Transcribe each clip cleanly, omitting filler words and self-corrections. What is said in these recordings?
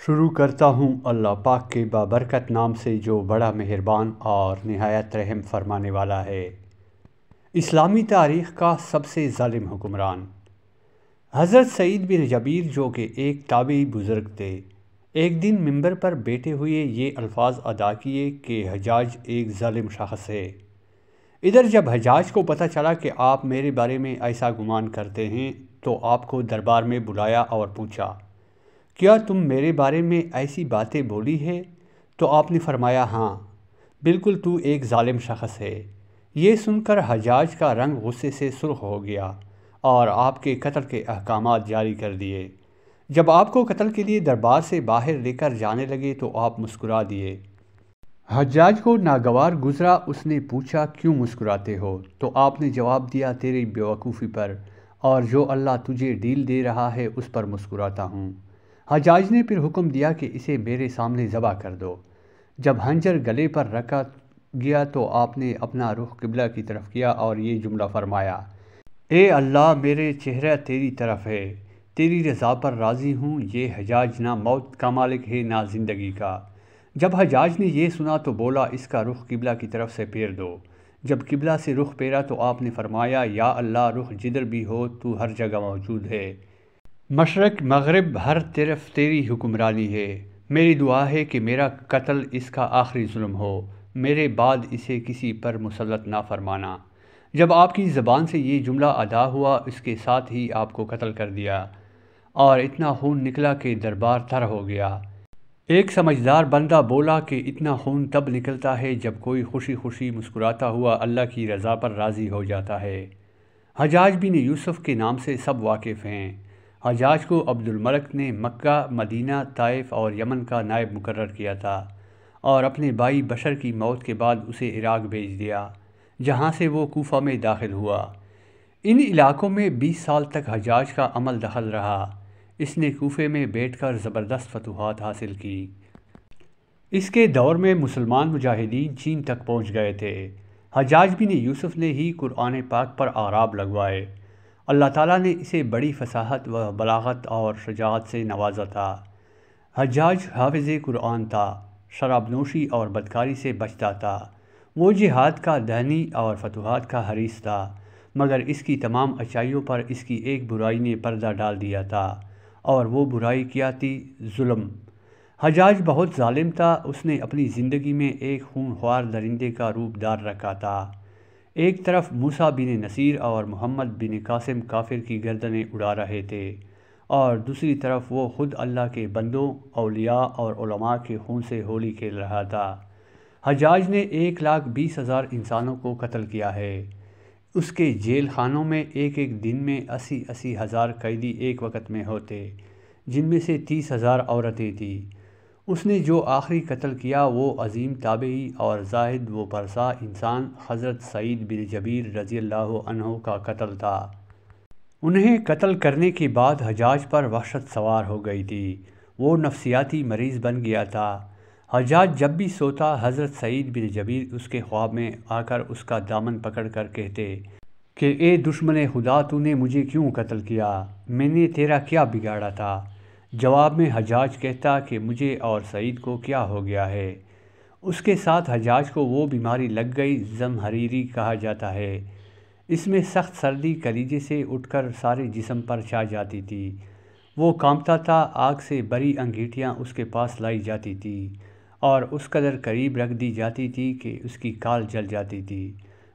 شروع کرتا ہوں اللہ پاک کے بابرکت نام سے جو بڑا مہربان اور نہایت رحم فرمانے والا ہے۔ اسلامی تاریخ کا سب سے ظالم حکمران حضرت سعید بن جبیر جو کہ ایک تابعی بزرگ تھے، ایک دن منبر پر بیٹھے ہوئے یہ الفاظ ادا کیے کہ حجاج ایک ظالم شخص ہے۔ ادھر جب حجاج کو پتہ چلا کہ آپ میرے بارے میں ایسا گمان کرتے ہیں تو آپ کو دربار میں بلایا اور پوچھا، کیا تم میرے بارے میں ایسی باتیں بولی ہے؟ تو آپ نے فرمایا، ہاں بالکل، تو ایک ظالم شخص ہے۔ یہ سن کر حجاج کا رنگ غصے سے سرخ ہو گیا اور آپ کے قتل کے احکامات جاری کر دیے۔ جب آپ کو قتل کے لیے دربار سے باہر لے کر جانے لگے تو آپ مسکرا دیے۔ حجاج کو ناگوار گزرا، اس نے پوچھا، کیوں مسکراتے ہو؟ تو آپ نے جواب دیا، تیری بیوقوفی پر اور جو اللہ تجھے ڈیل دے رہا ہے اس پر مسکراتا ہوں۔ حجاج نے پھر حکم دیا کہ اسے میرے سامنے ذبح کر دو۔ جب خنجر گلے پر رکھا گیا تو آپ نے اپنا رخ قبلہ کی طرف کیا اور یہ جملہ فرمایا، اے اللہ، میرے چہرہ تیری طرف ہے، تیری رضا پر راضی ہوں۔ یہ حجاج نہ موت کا مالک ہے نہ زندگی کا۔ جب حجاج نے یہ سنا تو بولا، اس کا رخ قبلہ کی طرف سے پھیر دو۔ جب قبلہ سے رخ پھیرا تو آپ نے فرمایا، یا اللہ، رخ جدھر بھی ہو تو ہر جگہ موجود ہے، مشرق مغرب ہر طرف تیری حکمرانی ہے۔ میری دعا ہے کہ میرا قتل اس کا آخری ظلم ہو، میرے بعد اسے کسی پر مسلط نہ فرمانا۔ جب آپ کی زبان سے یہ جملہ ادا ہوا، اس کے ساتھ ہی آپ کو قتل کر دیا اور اتنا خون نکلا کہ دربار تر ہو گیا۔ ایک سمجھدار بندہ بولا کہ اتنا خون تب نکلتا ہے جب کوئی خوشی خوشی مسکراتا ہوا اللہ کی رضا پر راضی ہو جاتا ہے۔ حجاج بن یوسف کے نام سے سب واقف ہیں۔ حجاج کو عبد الملک نے مکہ، مدینہ، طائف اور یمن کا نائب مقرر کیا تھا اور اپنے بھائی بشر کی موت کے بعد اسے عراق بھیج دیا، جہاں سے وہ کوفہ میں داخل ہوا۔ ان علاقوں میں 20 سال تک حجاج کا عمل دخل رہا۔ اس نے کوفے میں بیٹھ کر زبردست فتوحات حاصل کی۔ اس کے دور میں مسلمان مجاہدین چین تک پہنچ گئے تھے۔ حجاج بن یوسف نے ہی قرآن پاک پر اعراب لگوائے۔ اللہ تعالیٰ نے اسے بڑی فصاحت و بلاغت اور شجاعت سے نوازا تھا۔ حجاج حافظ قرآن تھا، شراب نوشی اور بدکاری سے بچتا تھا۔ وہ جہاد کا دھنی اور فتوحات کا حریص تھا، مگر اس کی تمام اچھائیوں پر اس کی ایک برائی نے پردہ ڈال دیا تھا، اور وہ برائی کیا تھی؟ ظلم۔ حجاج بہت ظالم تھا۔ اس نے اپنی زندگی میں ایک خون خوار درندے کا روپ دار رکھا تھا۔ ایک طرف موسیٰ بن نصیر اور محمد بن قاسم کافر کی گردنیں اڑا رہے تھے، اور دوسری طرف وہ خود اللہ کے بندوں، اولیاء اور علماء کے خون سے ہولی کھیل رہا تھا۔ حجاج نے 1,20,000 انسانوں کو قتل کیا ہے۔ اس کے جیل خانوں میں ایک ایک دن میں 80,000 ہزار قیدی ایک وقت میں ہوتے، جن میں سے 30,000 عورتیں تھیں۔ اس نے جو آخری قتل کیا وہ عظیم تابعی اور زاہد و پرسا انسان حضرت سعید بن جبیر رضی اللہ عنہ کا قتل تھا۔ انہیں قتل کرنے کے بعد حجاج پر وحشت سوار ہو گئی تھی۔ وہ نفسیاتی مریض بن گیا تھا۔ حجاج جب بھی سوتا، حضرت سعید بن جبیر اس کے خواب میں آ کر اس کا دامن پکڑ کر کہتے کہ اے دشمن خدا، تو نے مجھے کیوں قتل کیا؟ میں نے تیرا کیا بگاڑا تھا؟ جواب میں حجاج کہتا کہ مجھے اور سعید کو کیا ہو گیا ہے؟ اس کے ساتھ حجاج کو وہ بیماری لگ گئی، زمہریری کہا جاتا ہے۔ اس میں سخت سردی کلیجے سے اٹھ کر سارے جسم پر چھا جاتی تھی۔ وہ کانپتا تھا، آگ سے بری انگیٹیاں اس کے پاس لائی جاتی تھی اور اس قدر قریب رکھ دی جاتی تھی کہ اس کی کال جل جاتی تھی،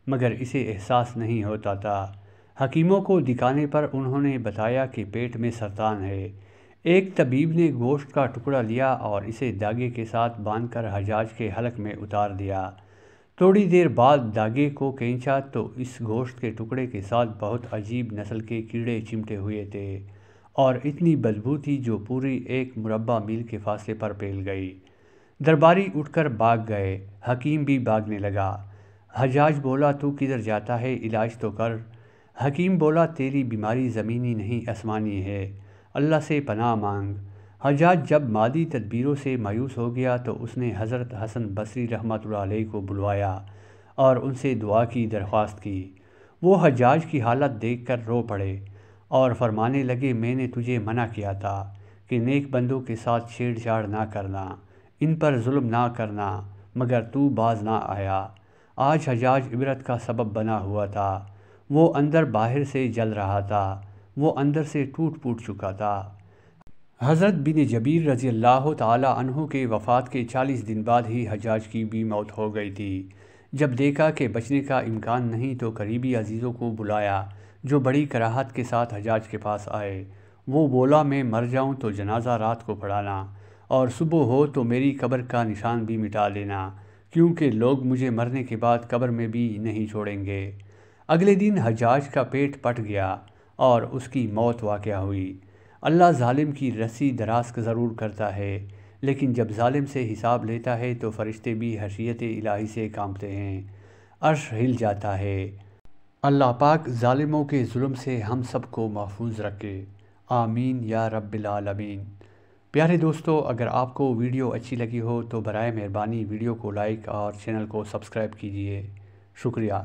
مگر اسے احساس نہیں ہوتا تھا۔ حکیموں کو دکھانے پر انہوں نے بتایا کہ پیٹ میں سرطان ہے۔ ایک طبیب نے گوشت کا ٹکڑا لیا اور اسے دھاگے کے ساتھ باندھ کر حجاج کے حلق میں اتار دیا۔ تھوڑی دیر بعد دھاگے کو کھینچا تو اس گوشت کے ٹکڑے کے ساتھ بہت عجیب نسل کے کیڑے چمٹے ہوئے تھے اور اتنی بدبو تھی جو پوری 1 مربع میل کے فاصلے پر پھیل گئی۔ درباری اٹھ کر بھاگ گئے، حکیم بھی بھاگنے لگا۔ حجاج بولا، تو کدھر جاتا ہے؟ علاج تو کر۔ حکیم بولا، تیری بیماری زمینی نہیں آسمانی ہے، اللہ سے پناہ مانگ۔ حجاج جب مادی تدبیروں سے مایوس ہو گیا تو اس نے حضرت حسن بصری رحمۃ اللہ علیہ کو بلوایا اور ان سے دعا کی درخواست کی۔ وہ حجاج کی حالت دیکھ کر رو پڑے اور فرمانے لگے، میں نے تجھے منع کیا تھا کہ نیک بندوں کے ساتھ چھیڑ چھاڑ نہ کرنا، ان پر ظلم نہ کرنا، مگر تو باز نہ آیا۔ آج حجاج عبرت کا سبب بنا ہوا تھا، وہ اندر باہر سے جل رہا تھا، وہ اندر سے ٹوٹ پھوٹ چکا تھا۔ حضرت بن جبیر رضی اللہ تعالی عنہ کے وفات کے 40 دن بعد ہی حجاج کی بھی موت ہو گئی تھی۔ جب دیکھا کہ بچنے کا امکان نہیں تو قریبی عزیزوں کو بلایا، جو بڑی کراہت کے ساتھ حجاج کے پاس آئے۔ وہ بولا میں مر جاؤں تو جنازہ رات کو پڑھانا، اور صبح ہو تو میری قبر کا نشان بھی مٹا لینا، کیونکہ لوگ مجھے مرنے کے بعد قبر میں بھی نہیں چھوڑیں گے۔ اگلے دن حجاج کا پیٹ پھٹ گیا اور اس کی موت واقع ہوئی۔ اللہ ظالم کی رسی دراز ضرور کرتا ہے، لیکن جب ظالم سے حساب لیتا ہے تو فرشتے بھی خشیت الہی سے کانپتے ہیں، عرش ہل جاتا ہے۔ اللہ پاک ظالموں کے ظلم سے ہم سب کو محفوظ رکھے، آمین یا رب العالمین۔ پیارے دوستو، اگر آپ کو ویڈیو اچھی لگی ہو تو برائے مہربانی ویڈیو کو لائک اور چینل کو سبسکرائب کیجیے۔ شکریہ۔